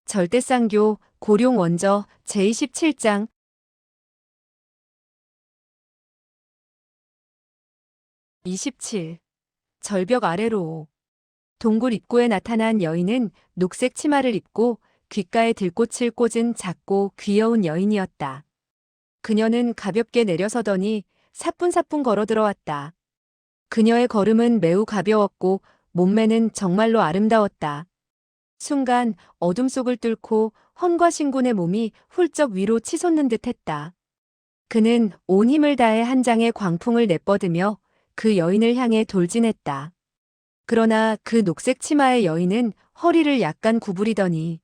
절대쌍교 고룡 원저 제27장 27. 절벽 아래로. 동굴 입구에 나타난 여인은 녹색 치마를 입고 귓가에 들꽃을 꽂은 작고 귀여운 여인이었다. 그녀는 가볍게 내려서더니 사뿐사뿐 걸어 들어왔다. 그녀의 걸음은 매우 가벼웠고 몸매는 정말로 아름다웠다. 순간 어둠 속을 뚫고 헌과신군의 몸이 훌쩍 위로 치솟는 듯했다. 그는 온 힘을 다해 한 장의 광풍을 내뻗으며 그 여인을 향해 돌진했다. 그러나 그 녹색 치마의 여인은 허리를 약간 구부리더니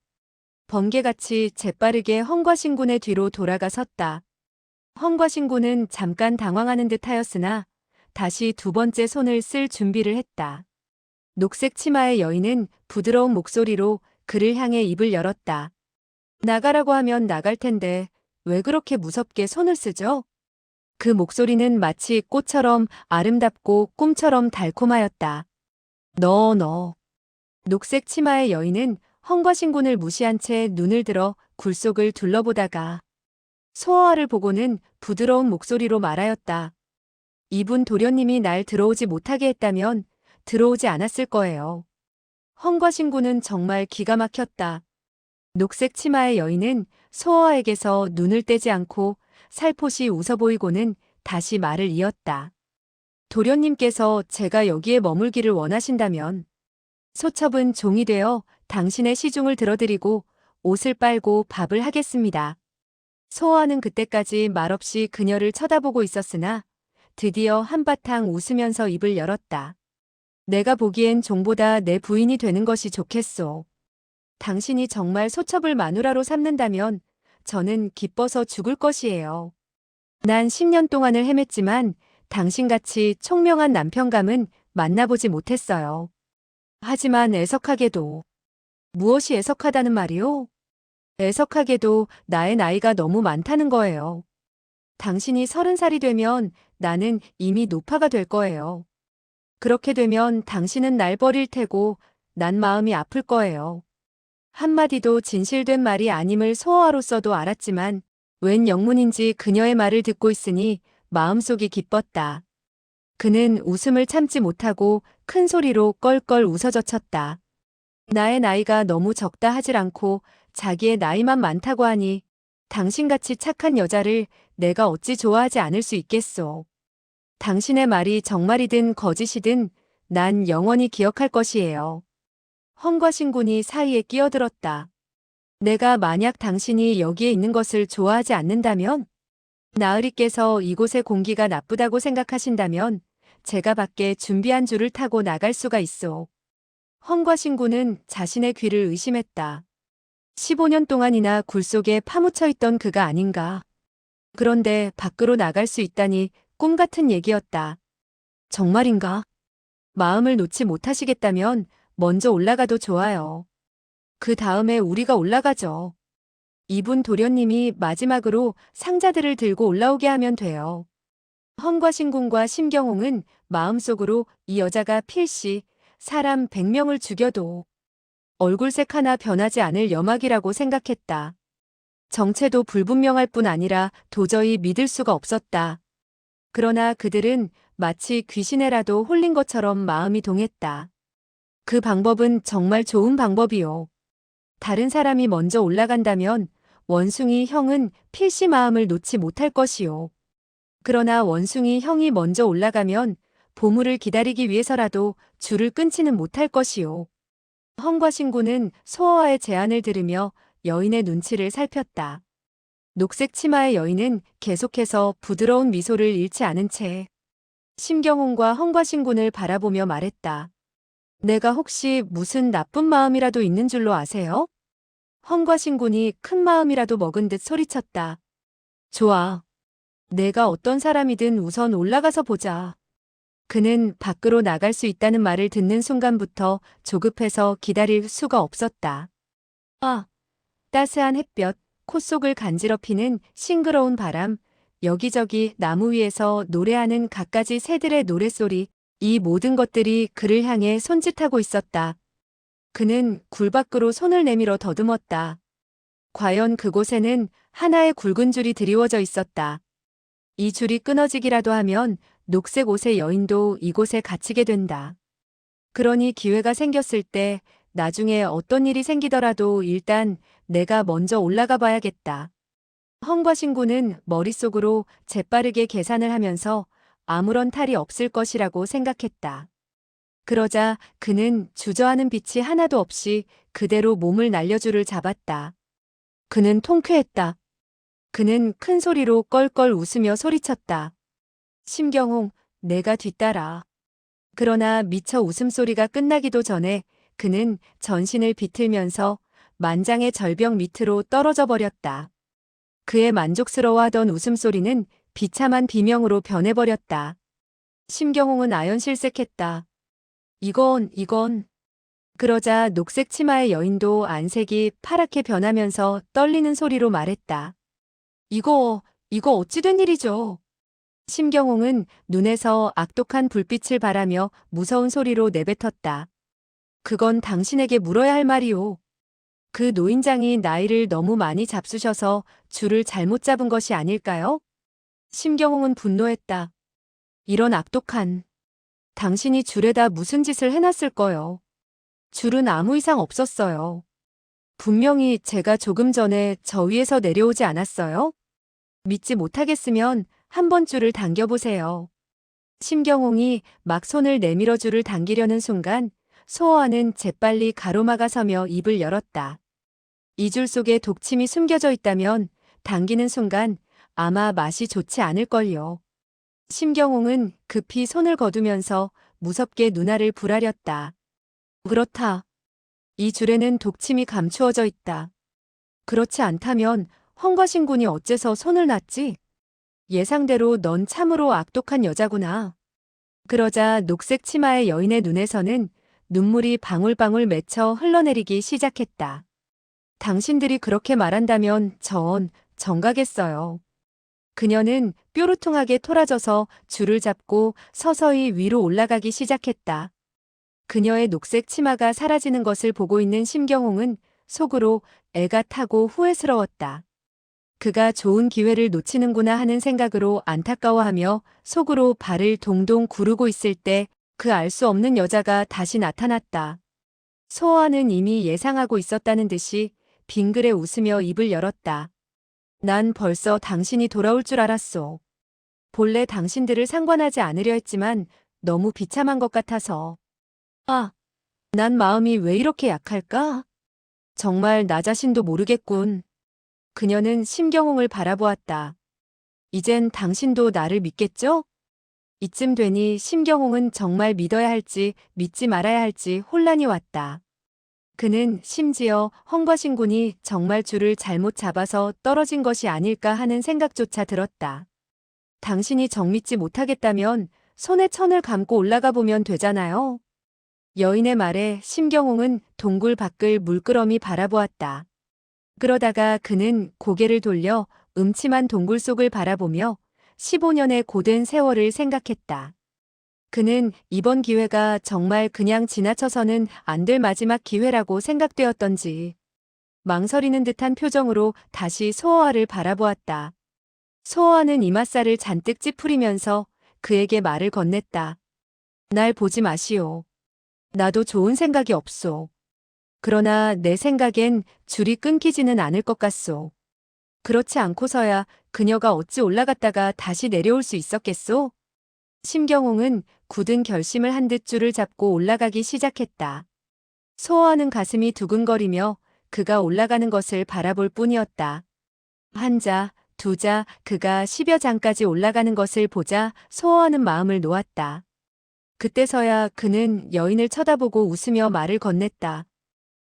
번개같이 재빠르게 헌과신군의 뒤로 돌아가 섰다. 헌과신군은 잠깐 당황하는 듯하였으나 다시 두 번째 손을 쓸 준비를 했다. 녹색 치마의 여인은 부드러운 목소리로 그를 향해 입을 열었다. 나가라고 하면 나갈 텐데 왜 그렇게 무섭게 손을 쓰죠? 그 목소리는 마치 꽃처럼 아름답고 꿈처럼 달콤하였다. 너. 녹색 치마의 여인은 헌과신군을 무시한 채 눈을 들어 굴속을 둘러보다가 소어와를 보고는 부드러운 목소리로 말하였다. 이분 도련님이 날 들어오지 못하게 했다면 들어오지 않았을 거예요. 헌과신군은 정말 기가 막혔다. 녹색 치마의 여인은 소어와에게서 눈을 떼지 않고 살포시 웃어 보이고는 다시 말을 이었다. 도련님께서 제가 여기에 머물기를 원하신다면 소첩은 종이 되어 당신의 시중을 들어드리고 옷을 빨고 밥을 하겠습니다. 소어와는 그때까지 말없이 그녀를 쳐다보고 있었으나 드디어 한바탕 웃으면서 입을 열었다. 내가 보기엔 종보다 내 부인이 되는 것이 좋겠소. 당신이 정말 소첩을 마누라로 삼는다면 저는 기뻐서 죽을 것이에요. 난 10년 동안을 헤맸지만 당신같이 총명한 남편감은 만나보지 못했어요. 하지만 애석하게도. 무엇이 애석하다는 말이오? 애석하게도 나의 나이가 너무 많다는 거예요. 당신이 30살이 되면 나는 이미 노파가 될 거예요. 그렇게 되면 당신은 날 버릴 테고 난 마음이 아플 거예요. 한마디도 진실된 말이 아님을 소어와로서도 알았지만 웬 영문인지 그녀의 말을 듣고 있으니 마음속이 기뻤다. 그는 웃음을 참지 못하고 큰 소리로 껄껄 웃어젖혔다. 나의 나이가 너무 적다 하질 않고 자기의 나이만 많다고 하니 당신같이 착한 여자를 내가 어찌 좋아하지 않을 수 있겠소. 당신의 말이 정말이든 거짓이든 난 영원히 기억할 것이에요. 헌과신군이 사이에 끼어들었다. 내가 만약 당신이 여기에 있는 것을 좋아하지 않는다면? 나으리께서 이곳의 공기가 나쁘다고 생각하신다면 제가 밖에 준비한 줄을 타고 나갈 수가 있소. 헌과신군은 자신의 귀를 의심했다. 15년 동안이나 굴속에 파묻혀 있던 그가 아닌가. 그런데 밖으로 나갈 수 있다니 꿈 같은 얘기였다. 정말인가? 마음을 놓지 못하시겠다면 먼저 올라가도 좋아요. 그 다음에 우리가 올라가죠. 이분 도련님이 마지막으로 상자들을 들고 올라오게 하면 돼요. 헌과신군과 심경홍은 마음속으로 이 여자가 필시 사람 100명을 죽여도 얼굴색 하나 변하지 않을 여막이라고 생각했다. 정체도 불분명할 뿐 아니라 도저히 믿을 수가 없었다. 그러나 그들은 마치 귀신에라도 홀린 것처럼 마음이 동했다. 그 방법은 정말 좋은 방법이요. 다른 사람이 먼저 올라간다면 원숭이 형은 필시 마음을 놓지 못할 것이요. 그러나 원숭이 형이 먼저 올라가면 보물을 기다리기 위해서라도 줄을 끊지는 못할 것이요. 헌과신군은 소어와의 제안을 들으며 여인의 눈치를 살폈다. 녹색 치마의 여인은 계속해서 부드러운 미소를 잃지 않은 채 심경홍과 헌과신군을 바라보며 말했다. 내가 혹시 무슨 나쁜 마음이라도 있는 줄로 아세요? 헌과신군이 큰 마음이라도 먹은 듯 소리쳤다. 좋아. 내가 어떤 사람이든 우선 올라가서 보자. 그는 밖으로 나갈 수 있다는 말을 듣는 순간부터 조급해서 기다릴 수가 없었다. 아, 따스한 햇볕, 콧속을 간지럽히는 싱그러운 바람, 여기저기 나무 위에서 노래하는 갖가지 새들의 노랫소리, 이 모든 것들이 그를 향해 손짓하고 있었다. 그는 굴 밖으로 손을 내밀어 더듬었다. 과연 그곳에는 하나의 굵은 줄이 드리워져 있었다. 이 줄이 끊어지기라도 하면 녹색 옷의 여인도 이곳에 갇히게 된다. 그러니 기회가 생겼을 때 나중에 어떤 일이 생기더라도 일단 내가 먼저 올라가 봐야겠다. 헝과신구는 머릿속으로 재빠르게 계산을 하면서 아무런 탈이 없을 것이라고 생각했다. 그러자 그는 주저하는 빛이 하나도 없이 그대로 몸을 날려줄을 잡았다. 그는 통쾌했다. 그는 큰 소리로 껄껄 웃으며 소리쳤다. 심경홍, 내가 뒤따라. 그러나 미처 웃음소리가 끝나기도 전에 그는 전신을 비틀면서 만장의 절벽 밑으로 떨어져 버렸다. 그의 만족스러워하던 웃음소리는 비참한 비명으로 변해버렸다. 심경홍은 아연실색했다. 이건. 그러자 녹색 치마의 여인도 안색이 파랗게 변하면서 떨리는 소리로 말했다. 이거 어찌 된 일이죠? 심경홍은 눈에서 악독한 불빛을 바라며 무서운 소리로 내뱉었다. 그건 당신에게 물어야 할 말이오. 그 노인장이 나이를 너무 많이 잡수셔서 줄을 잘못 잡은 것이 아닐까요? 심경홍은 분노했다. 이런 악독한. 당신이 줄에다 무슨 짓을 해놨을 거요. 줄은 아무 이상 없었어요. 분명히 제가 조금 전에 저 위에서 내려오지 않았어요? 믿지 못하겠으면 한번 줄을 당겨보세요. 심경홍이 막 손을 내밀어 줄을 당기려는 순간 소호와는 재빨리 가로막아 서며 입을 열었다. 이 줄 속에 독침이 숨겨져 있다면 당기는 순간 아마 맛이 좋지 않을걸요. 심경홍은 급히 손을 거두면서 무섭게 눈알을 부라렸다. 그렇다. 이 줄에는 독침이 감추어져 있다. 그렇지 않다면 헝과신군이 어째서 손을 놨지? 예상대로 넌 참으로 악독한 여자구나. 그러자 녹색 치마의 여인의 눈에서는 눈물이 방울방울 맺혀 흘러내리기 시작했다. 당신들이 그렇게 말한다면 전 정가겠어요. 그녀는 뾰루퉁하게 토라져서 줄을 잡고 서서히 위로 올라가기 시작했다. 그녀의 녹색 치마가 사라지는 것을 보고 있는 심경홍은 속으로 애가 타고 후회스러웠다. 그가 좋은 기회를 놓치는구나 하는 생각으로 안타까워하며 속으로 발을 동동 구르고 있을 때 그 알 수 없는 여자가 다시 나타났다. 소호와는 이미 예상하고 있었다는 듯이 빙그레 웃으며 입을 열었다. 난 벌써 당신이 돌아올 줄 알았소. 본래 당신들을 상관하지 않으려 했지만 너무 비참한 것 같아서. 아, 난 마음이 왜 이렇게 약할까? 정말 나 자신도 모르겠군. 그녀는 심경홍을 바라보았다. 이젠 당신도 나를 믿겠죠? 이쯤 되니 심경홍은 정말 믿어야 할지 믿지 말아야 할지 혼란이 왔다. 그는 심지어 헝과신군이 정말 줄을 잘못 잡아서 떨어진 것이 아닐까 하는 생각조차 들었다. 당신이 정믿지 못하겠다면 손에 천을 감고 올라가 보면 되잖아요. 여인의 말에 심경홍은 동굴 밖을 물끄러미 바라보았다. 그러다가 그는 고개를 돌려 음침한 동굴 속을 바라보며 15년의 고된 세월을 생각했다. 그는 이번 기회가 정말 그냥 지나쳐서는 안 될 마지막 기회라고 생각되었던지 망설이는 듯한 표정으로 다시 소호와를 바라보았다. 소호와는 이맛살을 잔뜩 찌푸리면서 그에게 말을 건넸다. 날 보지 마시오. 나도 좋은 생각이 없소. 그러나 내 생각엔 줄이 끊기지는 않을 것 같소. 그렇지 않고서야 그녀가 어찌 올라갔다가 다시 내려올 수 있었겠소? 심경홍은 굳은 결심을 한 듯 줄을 잡고 올라가기 시작했다. 소호와는 가슴이 두근거리며 그가 올라가는 것을 바라볼 뿐이었다. 한 자, 두 자, 그가 10여 장까지 올라가는 것을 보자 소호와는 마음을 놓았다. 그때서야 그는 여인을 쳐다보고 웃으며 말을 건넸다.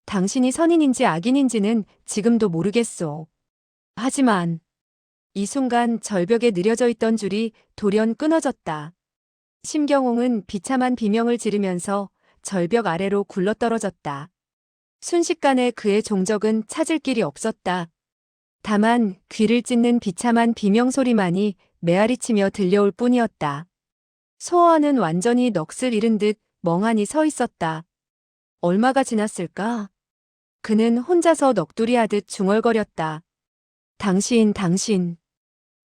당신이 선인인지 악인인지는 지금도 모르겠소. 하지만 이 순간 절벽에 느려져 있던 줄이 돌연 끊어졌다. 심경홍은 비참한 비명을 지르면서 절벽 아래로 굴러떨어졌다. 순식간에 그의 종적은 찾을 길이 없었다. 다만 귀를 찢는 비참한 비명 소리만이 메아리치며 들려올 뿐이었다. 소호와는 완전히 넋을 잃은 듯 멍하니 서 있었다. 얼마가 지났을까? 그는 혼자서 넋두리하듯 중얼거렸다.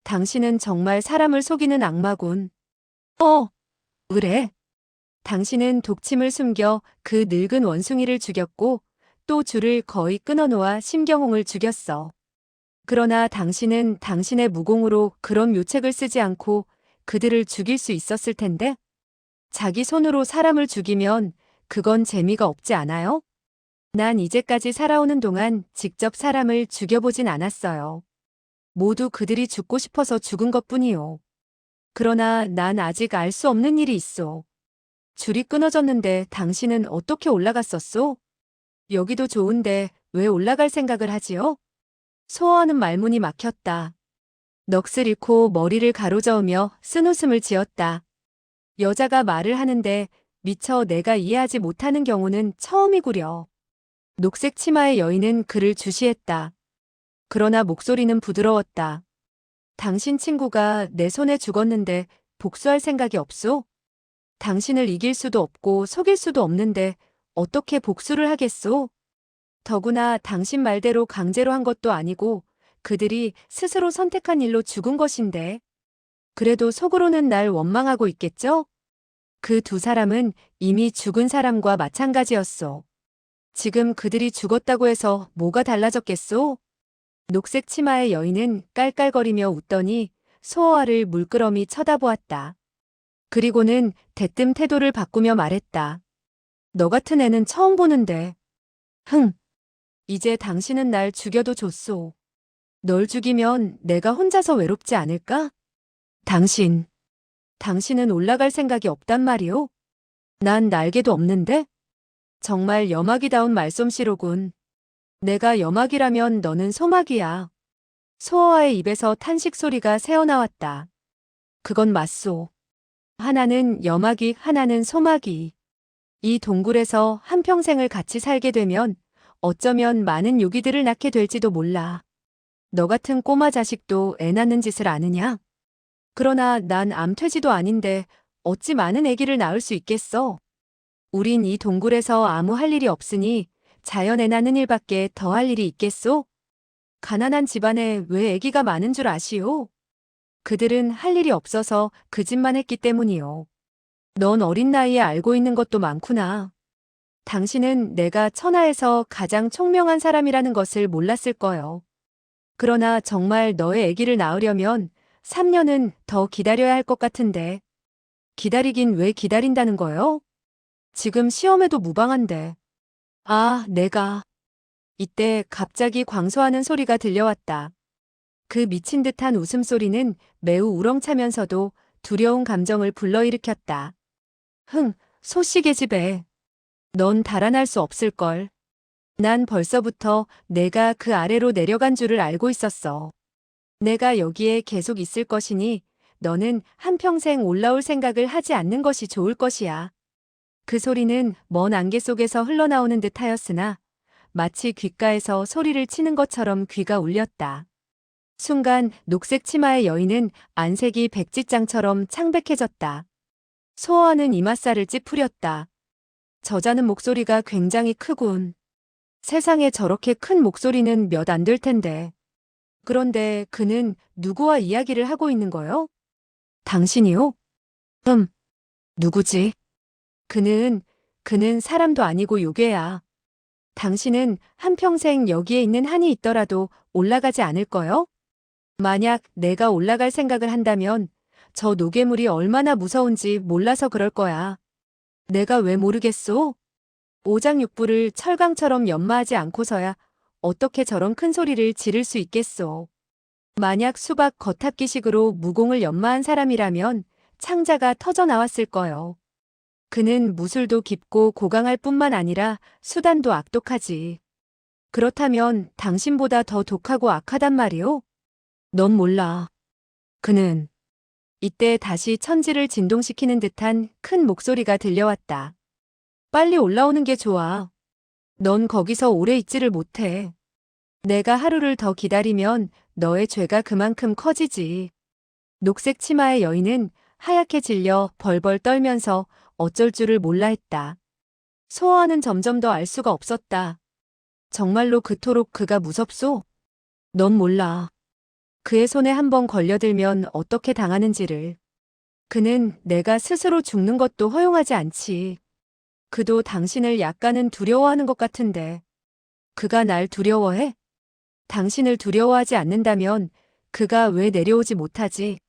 당신은 정말 사람을 속이는 악마군. 그래. 당신은 독침을 숨겨 그 늙은 원숭이를 죽였고 또 줄을 거의 끊어놓아 심경홍을 죽였어. 그러나 당신은 당신의 무공으로 그런 묘책을 쓰지 않고 그들을 죽일 수 있었을 텐데? 자기 손으로 사람을 죽이면 그건 재미가 없지 않아요? 난 이제까지 살아오는 동안 직접 사람을 죽여보진 않았어요. 모두 그들이 죽고 싶어서 죽은 것뿐이요. 그러나 난 아직 알 수 없는 일이 있어. 줄이 끊어졌는데 당신은 어떻게 올라갔었소? 여기도 좋은데 왜 올라갈 생각을 하지요? 소어하는 말문이 막혔다. 넋을 잃고 머리를 가로저으며 쓴웃음을 지었다. 여자가 말을 하는데 미처 내가 이해하지 못하는 경우는 처음이구려. 녹색 치마의 여인은 그를 주시했다. 그러나 목소리는 부드러웠다. 당신 친구가 내 손에 죽었는데 복수할 생각이 없소? 당신을 이길 수도 없고 속일 수도 없는데 어떻게 복수를 하겠소? 더구나 당신 말대로 강제로 한 것도 아니고 그들이 스스로 선택한 일로 죽은 것인데. 그래도 속으로는 날 원망하고 있겠죠? 그 두 사람은 이미 죽은 사람과 마찬가지였소. 지금 그들이 죽었다고 해서 뭐가 달라졌겠소? 녹색 치마의 여인은 깔깔거리며 웃더니 소어아를 물끄러미 쳐다보았다. 그리고는 대뜸 태도를 바꾸며 말했다. 너 같은 애는 처음 보는데. 이제 당신은 날 죽여도 좋소. 널 죽이면 내가 혼자서 외롭지 않을까? 당신은 올라갈 생각이 없단 말이오? 난 날개도 없는데? 정말 여마귀다운 말솜씨로군. 내가 여마귀라면 너는 소마귀야. 소어아의 입에서 탄식 소리가 새어나왔다. 그건 맞소. 하나는 여마귀, 하나는 소마귀. 이 동굴에서 한평생을 같이 살게 되면 어쩌면 많은 유기들을 낳게 될지도 몰라. 너 같은 꼬마 자식도 애 낳는 짓을 아느냐? 그러나 난 암퇴지도 아닌데 어찌 많은 아기를 낳을 수 있겠어? 우린 이 동굴에서 아무 할 일이 없으니 자연 애 낳는 일밖에 더 할 일이 있겠소? 가난한 집안에 왜 아기가 많은 줄 아시오? 그들은 할 일이 없어서 그 짓만 했기 때문이요. 넌 어린 나이에 알고 있는 것도 많구나. 당신은 내가 천하에서 가장 총명한 사람이라는 것을 몰랐을 거요. 그러나 정말 너의 아기를 낳으려면 3년은 더 기다려야 할 것 같은데. 기다리긴 왜 기다린다는 거요? 지금 시험에도 무방한데. 내가. 이때 갑자기 광소하는 소리가 들려왔다. 그 미친 듯한 웃음소리는 매우 우렁차면서도 두려운 감정을 불러일으켰다. 소시계집애. 넌 달아날 수 없을걸. 난 벌써부터 내가 그 아래로 내려간 줄을 알고 있었어. 내가 여기에 계속 있을 것이니 너는 한평생 올라올 생각을 하지 않는 것이 좋을 것이야. 그 소리는 먼 안개 속에서 흘러나오는 듯 하였으나 마치 귓가에서 소리를 치는 것처럼 귀가 울렸다. 순간 녹색 치마의 여인은 안색이 백지장처럼 창백해졌다. 소어하는 이맛살을 찌푸렸다. 저자는 목소리가 굉장히 크군. 세상에 저렇게 큰 목소리는 몇 안 될 텐데. 그런데 그는 누구와 이야기를 하고 있는 거요? 당신이요? 누구지? 그는 사람도 아니고 요괴야. 당신은 한평생 여기에 있는 한이 있더라도 올라가지 않을 거요? 만약 내가 올라갈 생각을 한다면 저 노괴물이 얼마나 무서운지 몰라서 그럴 거야. 내가 왜 모르겠소? 오장육부를 철강처럼 연마하지 않고서야 어떻게 저런 큰 소리를 지를 수 있겠소. 만약 수박 겉핥기식으로 무공을 연마한 사람이라면 창자가 터져 나왔을 거요. 그는 무술도 깊고 고강할 뿐만 아니라 수단도 악독하지. 그렇다면 당신보다 더 독하고 악하단 말이오? 넌 몰라. 그는. 이때 다시 천지를 진동시키는 듯한 큰 목소리가 들려왔다. 빨리 올라오는 게 좋아. 넌 거기서 오래 있지를 못해. 내가 하루를 더 기다리면 너의 죄가 그만큼 커지지. 녹색 치마의 여인은 하얗게 질려 벌벌 떨면서 어쩔 줄을 몰라 했다. 소아는 점점 더 알 수가 없었다. 정말로 그토록 그가 무섭소? 넌 몰라. 그의 손에 한번 걸려들면 어떻게 당하는지를. 그는 내가 스스로 죽는 것도 허용하지 않지. 그도 당신을 약간은 두려워하는 것 같은데. 그가 날 두려워해? 당신을 두려워하지 않는다면 그가 왜 내려오지 못하지?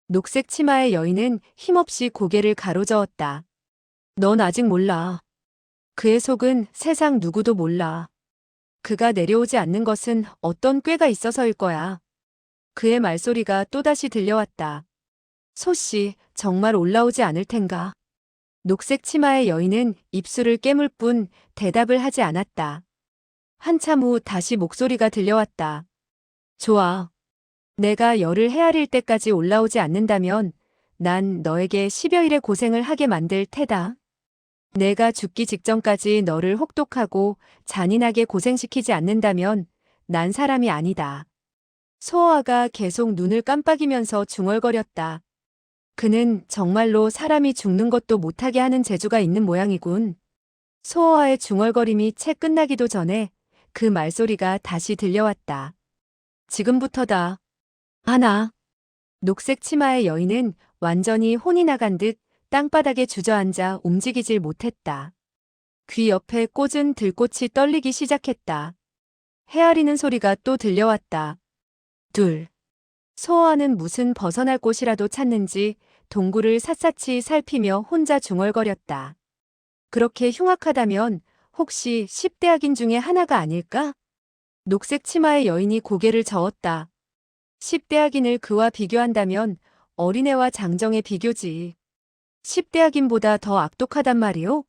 녹색 치마의 여인은 힘없이 고개를 가로저었다. 넌 아직 몰라. 그의 속은 세상 누구도 몰라. 그가 내려오지 않는 것은 어떤 꾀가 있어서일 거야. 그의 말소리가 또다시 들려왔다. 소씨, 정말 올라오지 않을 텐가? 녹색 치마의 여인은 입술을 깨물 뿐 대답을 하지 않았다. 한참 후 다시 목소리가 들려왔다. 좋아. 내가 열을 헤아릴 때까지 올라오지 않는다면 난 너에게 10여일의 고생을 하게 만들 테다. 내가 죽기 직전까지 너를 혹독하고 잔인하게 고생시키지 않는다면 난 사람이 아니다. 소아가 계속 눈을 깜빡이면서 중얼거렸다. 그는 정말로 사람이 죽는 것도 못하게 하는 재주가 있는 모양이군. 소아의 중얼거림이 채 끝나기도 전에 그 말소리가 다시 들려왔다. 지금부터다. 하나. 녹색 치마의 여인은 완전히 혼이 나간 듯 땅바닥에 주저앉아 움직이질 못했다. 귀 옆에 꽂은 들꽃이 떨리기 시작했다. 헤아리는 소리가 또 들려왔다. 둘. 소아는 무슨 벗어날 곳이라도 찾는지 동굴을 샅샅이 살피며 혼자 중얼거렸다. 그렇게 흉악하다면 혹시 10대 악인 중에 하나가 아닐까? 녹색 치마의 여인이 고개를 저었다. 10대 악인을 그와 비교한다면 어린애와 장정의 비교지. 10대 악인보다 더 악독하단 말이오?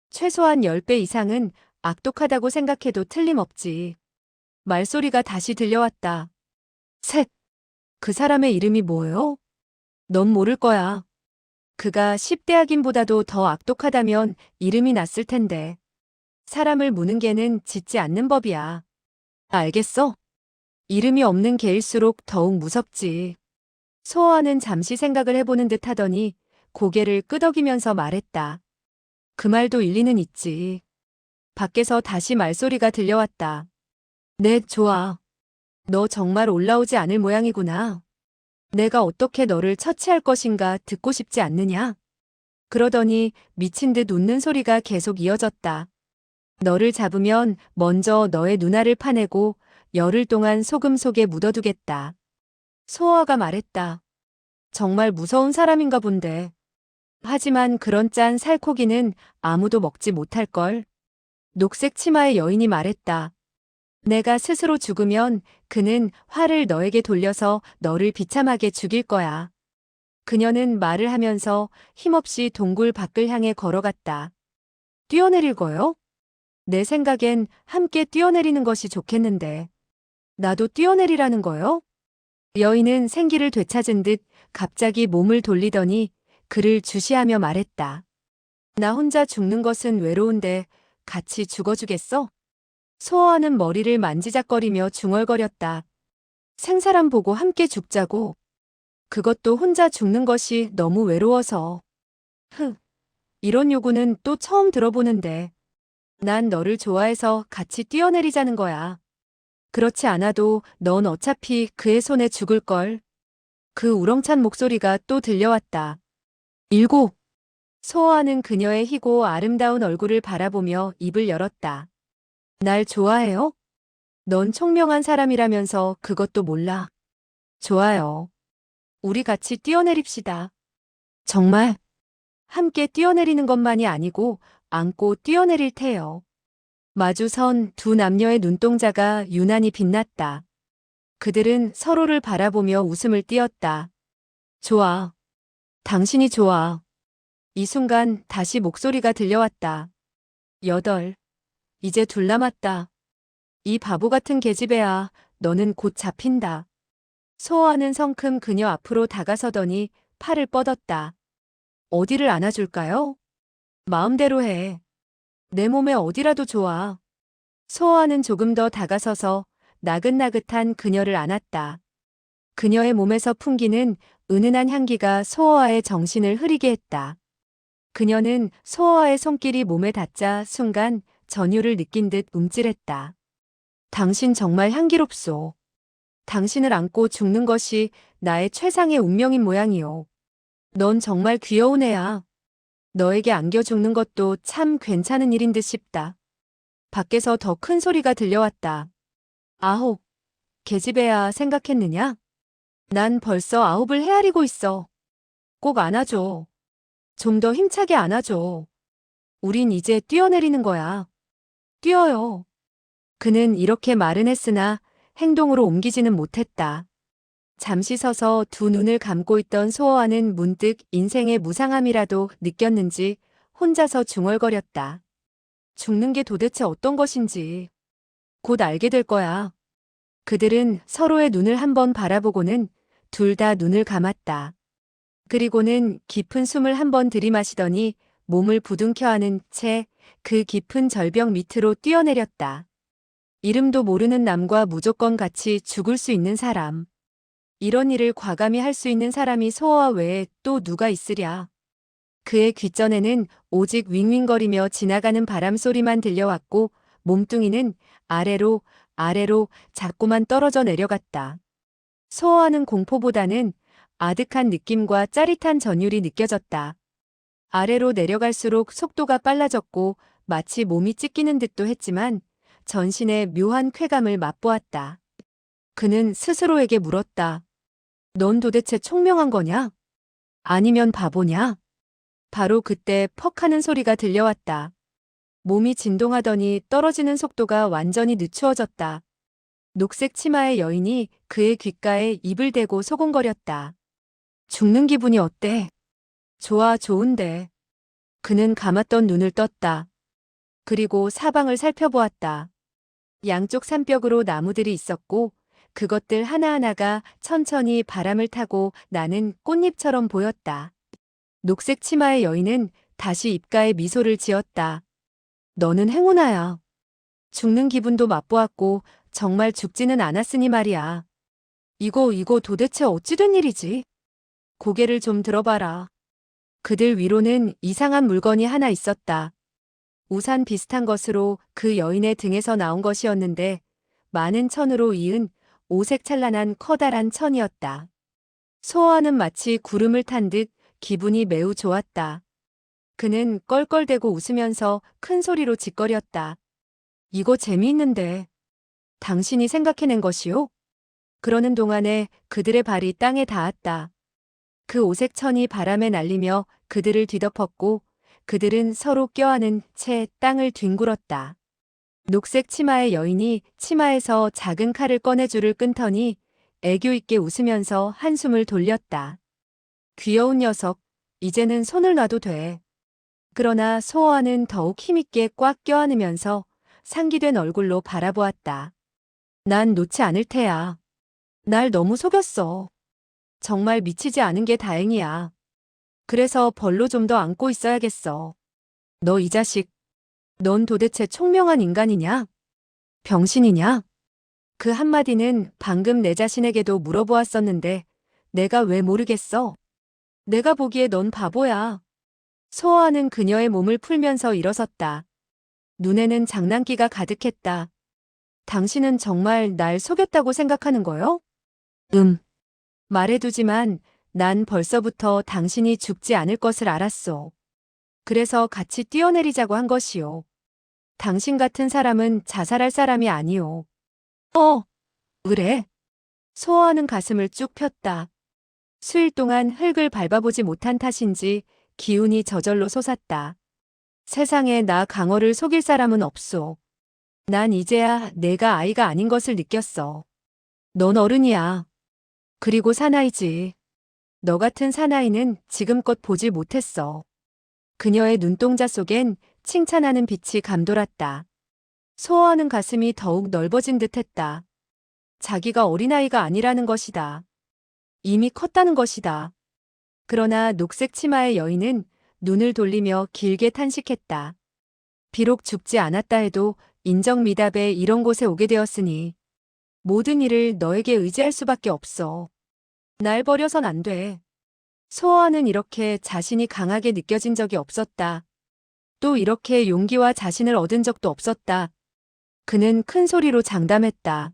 최소한 10배 이상은 악독하다고 생각해도 틀림없지. 말소리가 다시 들려왔다. 셋. 그 사람의 이름이 뭐예요? 넌 모를 거야. 그가 10대 악인보다도 더 악독하다면 이름이 났을 텐데. 사람을 무는 개는 짖지 않는 법이야. 알겠어? 이름이 없는 개일수록 더욱 무섭지. 소아는 잠시 생각을 해보는 듯 하더니 고개를 끄덕이면서 말했다. 그 말도 일리는 있지. 밖에서 다시 말소리가 들려왔다. 네, 좋아. 너 정말 올라오지 않을 모양이구나. 내가 어떻게 너를 처치할 것인가 듣고 싶지 않느냐? 그러더니 미친 듯 웃는 소리가 계속 이어졌다. 너를 잡으면 먼저 너의 누나를 파내고 열흘 동안 소금 속에 묻어두겠다. 소아가 말했다. 정말 무서운 사람인가 본데. 하지만 그런 짠 살코기는 아무도 먹지 못할걸. 녹색 치마의 여인이 말했다. 내가 스스로 죽으면 그는 화를 너에게 돌려서 너를 비참하게 죽일 거야. 그녀는 말을 하면서 힘없이 동굴 밖을 향해 걸어갔다. 뛰어내릴 거요? 내 생각엔 함께 뛰어내리는 것이 좋겠는데. 나도 뛰어내리라는 거요? 여인은 생기를 되찾은 듯 갑자기 몸을 돌리더니 그를 주시하며 말했다. 나 혼자 죽는 것은 외로운데 같이 죽어주겠어? 소아는 머리를 만지작거리며 중얼거렸다. 생사람 보고 함께 죽자고. 그것도 혼자 죽는 것이 너무 외로워서. 이런 요구는 또 처음 들어보는데. 난 너를 좋아해서 같이 뛰어내리자는 거야. 그렇지 않아도 넌 어차피 그의 손에 죽을걸. 그 우렁찬 목소리가 또 들려왔다. 7. 소아는 그녀의 희고 아름다운 얼굴을 바라보며 입을 열었다. 날 좋아해요? 넌 총명한 사람이라면서 그것도 몰라. 좋아요. 우리 같이 뛰어내립시다. 정말? 함께 뛰어내리는 것만이 아니고 안고 뛰어내릴 테요. 마주 선 두 남녀의 눈동자가 유난히 빛났다. 그들은 서로를 바라보며 웃음을 띄었다. 좋아. 당신이 좋아. 이 순간 다시 목소리가 들려왔다. 8. 이제 둘 남았다. 이 바보 같은 계집애야, 너는 곧 잡힌다. 소아는 성큼 그녀 앞으로 다가서더니 팔을 뻗었다. 어디를 안아줄까요? 마음대로 해. 내 몸에 어디라도 좋아. 소아는 조금 더 다가서서 나긋나긋한 그녀를 안았다. 그녀의 몸에서 풍기는 은은한 향기가 소아의 정신을 흐리게 했다. 그녀는 소어와의 손길이 몸에 닿자 순간 전율을 느낀 듯 움찔했다. 당신 정말 향기롭소. 당신을 안고 죽는 것이 나의 최상의 운명인 모양이오. 넌 정말 귀여운 애야. 너에게 안겨 죽는 것도 참 괜찮은 일인 듯 싶다. 밖에서 더 큰 소리가 들려왔다. 아홉, 계집애야 생각했느냐? 난 벌써 아홉을 헤아리고 있어. 꼭 안아줘. 좀 더 힘차게 안아줘. 우린 이제 뛰어내리는 거야. 뛰어요. 그는 이렇게 말은 했으나 행동으로 옮기지는 못했다. 잠시 서서 두 눈을 감고 있던 소어와는 문득 인생의 무상함이라도 느꼈는지 혼자서 중얼거렸다. 죽는 게 도대체 어떤 것인지 곧 알게 될 거야. 그들은 서로의 눈을 한번 바라보고는 둘 다 눈을 감았다. 그리고는 깊은 숨을 한번 들이마시더니 몸을 부둥켜 안은 채 그 깊은 절벽 밑으로 뛰어내렸다. 이름도 모르는 남과 무조건 같이 죽을 수 있는 사람. 이런 일을 과감히 할 수 있는 사람이 소어와 외에 또 누가 있으랴. 그의 귓전에는 오직 윙윙거리며 지나가는 바람 소리만 들려왔고 몸뚱이는 아래로 아래로 자꾸만 떨어져 내려갔다. 소어하는 공포보다는 아득한 느낌과 짜릿한 전율이 느껴졌다. 아래로 내려갈수록 속도가 빨라졌고 마치 몸이 찢기는 듯도 했지만 전신의 묘한 쾌감을 맛보았다. 그는 스스로에게 물었다. 넌 도대체 총명한 거냐? 아니면 바보냐? 바로 그때 퍽 하는 소리가 들려왔다. 몸이 진동하더니 떨어지는 속도가 완전히 늦추어졌다. 녹색 치마의 여인이 그의 귓가에 입을 대고 소곤거렸다. 죽는 기분이 어때? 좋아, 좋은데. 그는 감았던 눈을 떴다. 그리고 사방을 살펴보았다. 양쪽 산벽으로 나무들이 있었고 그것들 하나하나가 천천히 바람을 타고 나는 꽃잎처럼 보였다. 녹색 치마의 여인은 다시 입가에 미소를 지었다. 너는 행운아야. 죽는 기분도 맛보았고 정말 죽지는 않았으니 말이야. 이거 도대체 어찌 된 일이지? 고개를 좀 들어봐라. 그들 위로는 이상한 물건이 하나 있었다. 우산 비슷한 것으로 그 여인의 등에서 나온 것이었는데 많은 천으로 이은 오색 찬란한 커다란 천이었다. 소어와는 마치 구름을 탄 듯 기분이 매우 좋았다. 그는 껄껄대고 웃으면서 큰 소리로 짓거렸다. 이거 재미있는데. 당신이 생각해낸 것이요? 그러는 동안에 그들의 발이 땅에 닿았다. 그 오색 천이 바람에 날리며 그들을 뒤덮었고 그들은 서로 껴안은 채 땅을 뒹굴었다. 녹색 치마의 여인이 치마에서 작은 칼을 꺼내 줄을 끊더니 애교 있게 웃으면서 한숨을 돌렸다. 귀여운 녀석, 이제는 손을 놔도 돼. 그러나 소어와는 더욱 힘있게 꽉 껴안으면서 상기된 얼굴로 바라보았다. 난 놓지 않을 테야. 날 너무 속였어. 정말 미치지 않은 게 다행이야. 그래서 벌로 좀 더 안고 있어야겠어. 너 이 자식, 넌 도대체 총명한 인간이냐? 병신이냐? 그 한마디는 방금 내 자신에게도 물어보았었는데 내가 왜 모르겠어? 내가 보기에 넌 바보야. 소어하는 그녀의 몸을 풀면서 일어섰다. 눈에는 장난기가 가득했다. 당신은 정말 날 속였다고 생각하는 거요? 말해두지만 난 벌써부터 당신이 죽지 않을 것을 알았소. 그래서 같이 뛰어내리자고 한 것이요. 당신 같은 사람은 자살할 사람이 아니오. 그래? 소어하는 가슴을 쭉 폈다. 수일 동안 흙을 밟아보지 못한 탓인지 기운이 저절로 솟았다. 세상에 나 강어를 속일 사람은 없소. 난 이제야 내가 아이가 아닌 것을 느꼈어. 넌 어른이야. 그리고 사나이지. 너 같은 사나이는 지금껏 보지 못했어. 그녀의 눈동자 속엔 칭찬하는 빛이 감돌았다. 소어하는 가슴이 더욱 넓어진 듯했다. 자기가 어린아이가 아니라는 것이다. 이미 컸다는 것이다. 그러나 녹색 치마의 여인은 눈을 돌리며 길게 탄식했다. 비록 죽지 않았다 해도 인정미답에 이런 곳에 오게 되었으니 모든 일을 너에게 의지할 수밖에 없어. 날 버려선 안 돼. 소아는 이렇게 자신이 강하게 느껴진 적이 없었다. 또 이렇게 용기와 자신을 얻은 적도 없었다. 그는 큰 소리로 장담했다.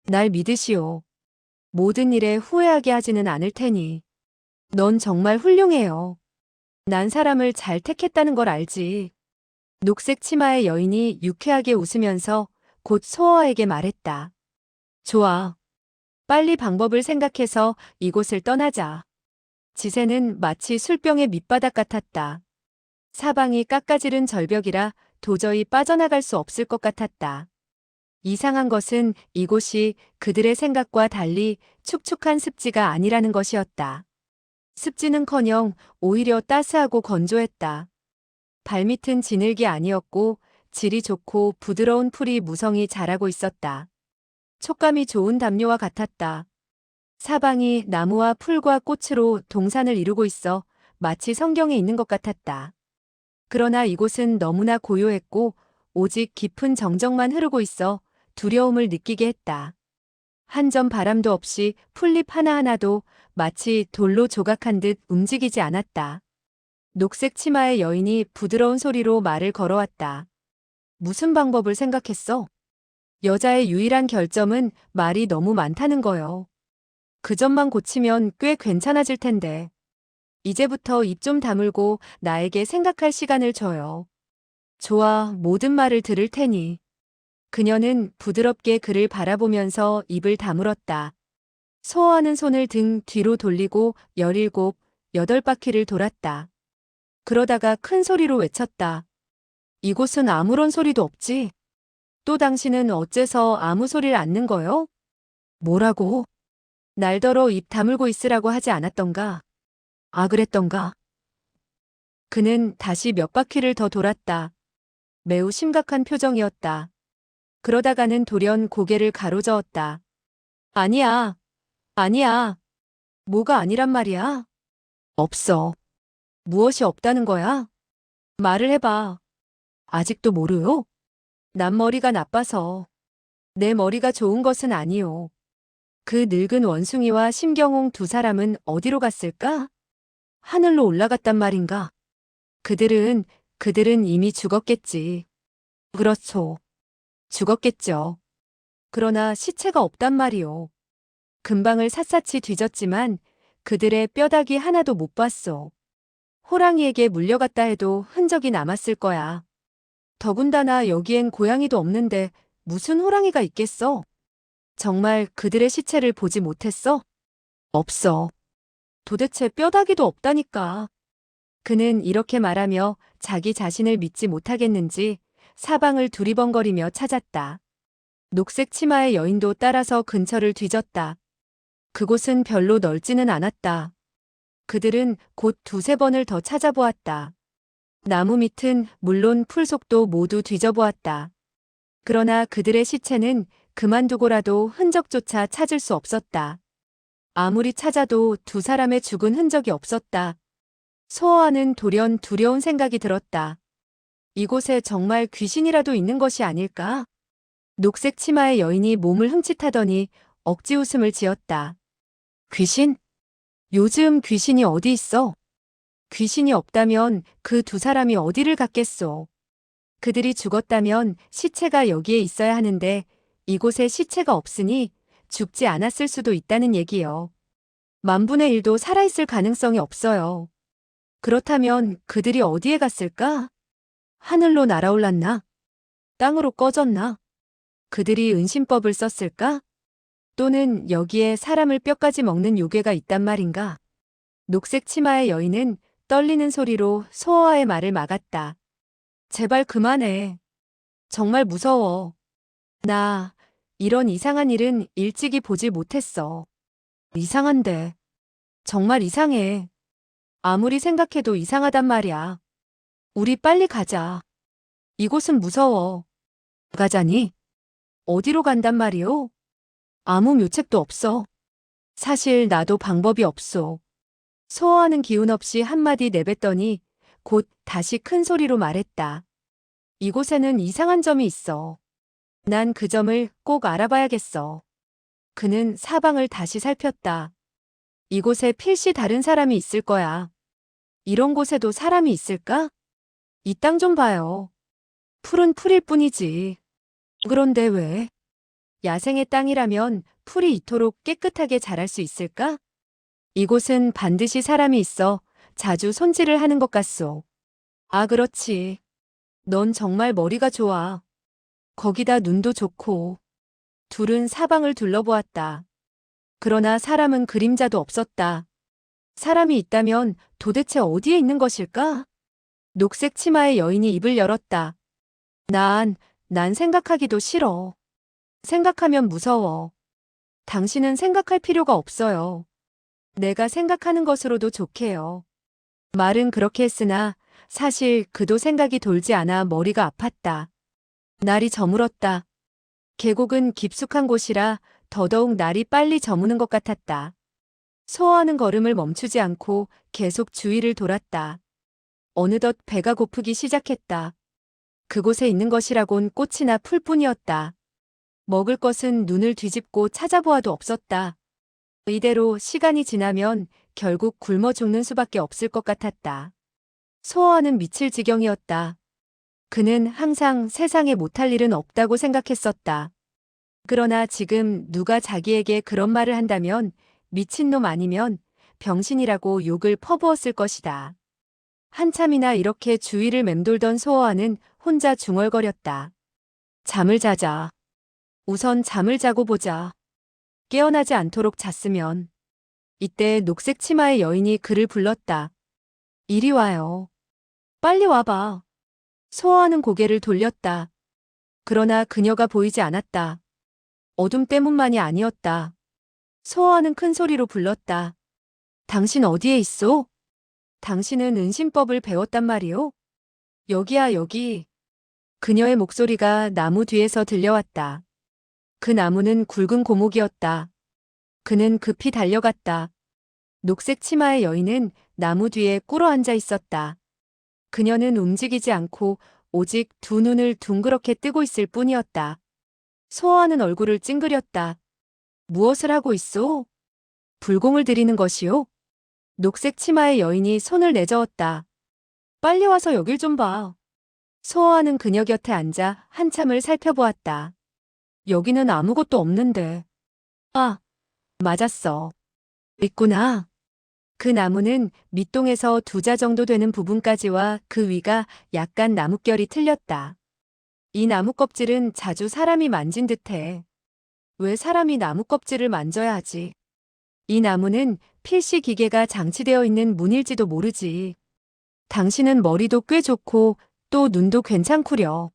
날 믿으시오. 모든 일에 후회하게 하지는 않을 테니. 넌 정말 훌륭해요. 난 사람을 잘 택했다는 걸 알지. 녹색 치마의 여인이 유쾌하게 웃으면서 곧 소어에게 말했다. 좋아. 빨리 방법을 생각해서 이곳을 떠나자. 지세는 마치 술병의 밑바닥 같았다. 사방이 깎아지른 절벽이라 도저히 빠져나갈 수 없을 것 같았다. 이상한 것은 이곳이 그들의 생각과 달리 축축한 습지가 아니라는 것이었다. 습지는커녕 오히려 따스하고 건조했다. 발밑은 지늘기 아니었고 질이 좋고 부드러운 풀이 무성히 자라고 있었다. 촉감이 좋은 담요와 같았다. 사방이 나무와 풀과 꽃으로 동산을 이루고 있어 마치 성경에 있는 것 같았다. 그러나 이곳은 너무나 고요했고 오직 깊은 정적만 흐르고 있어 두려움을 느끼게 했다. 한 점 바람도 없이 풀잎 하나하나도 마치 돌로 조각한 듯 움직이지 않았다. 녹색 치마의 여인이 부드러운 소리로 말을 걸어왔다. 무슨 방법을 생각했어? 여자의 유일한 결점은 말이 너무 많다는 거요. 그 점만 고치면 꽤 괜찮아질 텐데. 이제부터 입 좀 다물고 나에게 생각할 시간을 줘요. 좋아, 모든 말을 들을 테니. 그녀는 부드럽게 그를 바라보면서 입을 다물었다. 소어하는 손을 등 뒤로 돌리고 17, 8바퀴를 돌았다. 그러다가 큰 소리로 외쳤다. 이곳은 아무런 소리도 없지. 또 당신은 어째서 아무 소리를 않는 거요? 뭐라고? 날더러 입 다물고 있으라고 하지 않았던가? 아, 그랬던가? 그는 다시 몇 바퀴를 더 돌았다. 매우 심각한 표정이었다. 그러다가는 돌연 고개를 가로저었다. 아니야, 아니야. 뭐가 아니란 말이야? 없어. 무엇이 없다는 거야? 말을 해봐. 아직도 모르요? 난 머리가 나빠서. 내 머리가 좋은 것은 아니요. 그 늙은 원숭이와 심경홍 두 사람은 어디로 갔을까? 하늘로 올라갔단 말인가? 그들은, 그들은 이미 죽었겠지. 그렇소. 죽었겠죠. 그러나 시체가 없단 말이오. 근방을 샅샅이 뒤졌지만 그들의 뼈다귀 하나도 못 봤소. 호랑이에게 물려갔다 해도 흔적이 남았을 거야. 더군다나 여기엔 고양이도 없는데 무슨 호랑이가 있겠어? 정말 그들의 시체를 보지 못했어? 없어. 도대체 뼈다귀도 없다니까. 그는 이렇게 말하며 자기 자신을 믿지 못하겠는지 사방을 두리번거리며 찾았다. 녹색 치마의 여인도 따라서 근처를 뒤졌다. 그곳은 별로 넓지는 않았다. 그들은 곧 두세 번을 더 찾아보았다. 나무 밑은 물론 풀속도 모두 뒤져보았다. 그러나 그들의 시체는 그만두고라도 흔적조차 찾을 수 없었다. 아무리 찾아도 두 사람의 죽은 흔적이 없었다. 소어하는 돌연 두려운 생각이 들었다. 이곳에 정말 귀신이라도 있는 것이 아닐까? 녹색 치마의 여인이 몸을 흠칫하더니 억지 웃음을 지었다. 귀신? 요즘 귀신이 어디 있어? 귀신이 없다면 그 두 사람이 어디를 갔겠소? 그들이 죽었다면 시체가 여기에 있어야 하는데 이곳에 시체가 없으니 죽지 않았을 수도 있다는 얘기요. 만분의 1도 살아있을 가능성이 없어요. 그렇다면 그들이 어디에 갔을까? 하늘로 날아올랐나? 땅으로 꺼졌나? 그들이 은신법을 썼을까? 또는 여기에 사람을 뼈까지 먹는 요괴가 있단 말인가? 녹색 치마의 여인은 떨리는 소리로 소어와의 말을 막았다. 제발 그만해. 정말 무서워. 나 이런 이상한 일은 일찍이 보지 못했어. 이상한데. 정말 이상해. 아무리 생각해도 이상하단 말이야. 우리 빨리 가자. 이곳은 무서워. 가자니? 어디로 간단 말이오? 아무 묘책도 없어. 사실 나도 방법이 없소. 소어하는 기운 없이 한마디 내뱉더니 곧 다시 큰 소리로 말했다. 이곳에는 이상한 점이 있어. 난 그 점을 꼭 알아봐야겠어. 그는 사방을 다시 살폈다. 이곳에 필시 다른 사람이 있을 거야. 이런 곳에도 사람이 있을까? 이 땅 좀 봐요. 풀은 풀일 뿐이지. 그런데 왜? 야생의 땅이라면 풀이 이토록 깨끗하게 자랄 수 있을까? 이곳은 반드시 사람이 있어 자주 손질을 하는 것 같소. 아, 그렇지. 넌 정말 머리가 좋아. 거기다 눈도 좋고. 둘은 사방을 둘러보았다. 그러나 사람은 그림자도 없었다. 사람이 있다면 도대체 어디에 있는 것일까? 녹색 치마의 여인이 입을 열었다. 난 생각하기도 싫어. 생각하면 무서워. 당신은 생각할 필요가 없어요. 내가 생각하는 것으로도 좋게요. 말은 그렇게 했으나 사실 그도 생각이 돌지 않아 머리가 아팠다. 날이 저물었다. 계곡은 깊숙한 곳이라 더더욱 날이 빨리 저무는 것 같았다. 소화하는 걸음을 멈추지 않고 계속 주위를 돌았다. 어느덧 배가 고프기 시작했다. 그곳에 있는 것이라곤 꽃이나 풀뿐이었다. 먹을 것은 눈을 뒤집고 찾아보아도 없었다. 이대로 시간이 지나면 결국 굶어 죽는 수밖에 없을 것 같았다. 소어는 미칠 지경이었다. 그는 항상 세상에 못할 일은 없다고 생각했었다. 그러나 지금 누가 자기에게 그런 말을 한다면 미친놈 아니면 병신이라고 욕을 퍼부었을 것이다. 한참이나 이렇게 주위를 맴돌던 소어아는 혼자 중얼거렸다. 잠을 자자. 우선 잠을 자고 보자. 깨어나지 않도록 잤으면. 이때 녹색 치마의 여인이 그를 불렀다. 이리 와요. 빨리 와봐. 소어아는 고개를 돌렸다. 그러나 그녀가 보이지 않았다. 어둠 때문만이 아니었다. 소어아는 큰 소리로 불렀다. 당신 어디에 있소? 당신은 은신법을 배웠단 말이오? 여기야, 여기. 그녀의 목소리가 나무 뒤에서 들려왔다. 그 나무는 굵은 고목이었다. 그는 급히 달려갔다. 녹색 치마의 여인은 나무 뒤에 꿇어 앉아 있었다. 그녀는 움직이지 않고 오직 두 눈을 둥그렇게 뜨고 있을 뿐이었다. 소어하는 얼굴을 찡그렸다. 무엇을 하고 있소? 불공을 들이는 것이오? 녹색 치마의 여인이 손을 내저었다. 빨리 와서 여길 좀 봐. 소어하는 그녀 곁에 앉아 한참을 살펴보았다. 여기는 아무것도 없는데. 아, 맞았어. 있구나. 그 나무는 밑동에서 두 자 정도 되는 부분까지와 그 위가 약간 나뭇결이 틀렸다. 이 나무 껍질은 자주 사람이 만진 듯해. 왜 사람이 나무 껍질을 만져야 하지? 이 나무는 필시 기계가 장치되어 있는 문일지도 모르지. 당신은 머리도 꽤 좋고 또 눈도 괜찮구려.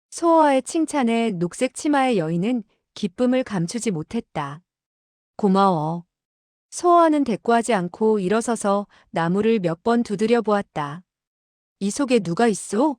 소어와의 칭찬에 녹색 치마의 여인은 기쁨을 감추지 못했다. 고마워. 소어와는 대꾸하지 않고 일어서서 나무를 몇 번 두드려 보았다. 이 속에 누가 있어?